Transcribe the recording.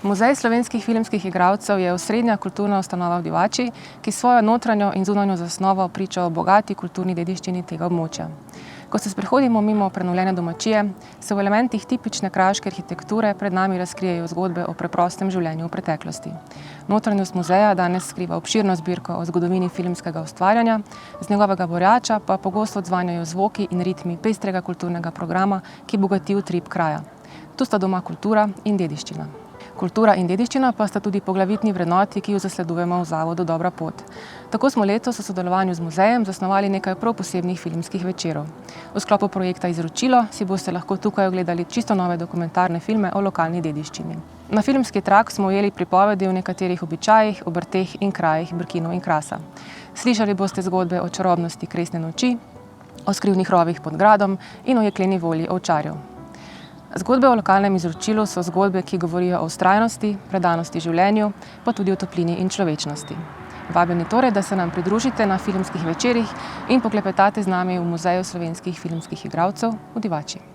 Muzej slovenskih filmskih igralcev je osrednja kulturna ustanova v Divači, ki svojo notranjo in zunanjo zasnovo priča o bogati kulturni dediščini tega območja. Ko se sprehodimo mimo prenovljene domačije, se v elementih tipične kraške arhitekture pred nami razkrijejo zgodbe o preprostem življenju v preteklosti. Notranjost muzeja danes skriva obširno zbirko o zgodovini filmskega ustvarjanja, z njegovega borjača pa pogosto odzvanjajo zvoki in ritmi pestrega kulturnega programa, ki bogati utrip kraja. Tu sta doma kultura in dediščina. Kultura in dediščina pa sta tudi poglavitni vrednoti, ki jo zasledujemo v zavodu Dobra pot. Tako smo letos v sodelovanju z muzejem zasnovali nekaj prav posebnih filmskih večerov. V sklopu projekta Izročilo si boste lahko tukaj ogledali čisto nove dokumentarne filme o lokalni dediščini. Na filmski trak smo ujeli pripovedi o nekaterih običajih, obrteh in krajih Brkinov in Krasa. Slišali boste zgodbe o čarobnosti Kresne noči, o skrivnih rovih pod gradom in o jekleni volji ovčarjev. Zgodbe o lokalnem izročilu so zgodbe, ki govorijo o vztrajnosti, predanosti življenju, pa tudi o toplini in človečnosti. Vabljeni torej, da se nam pridružite na filmskih večerih in poklepetate z nami v Muzeju slovenskih filmskih igralcev v Divači.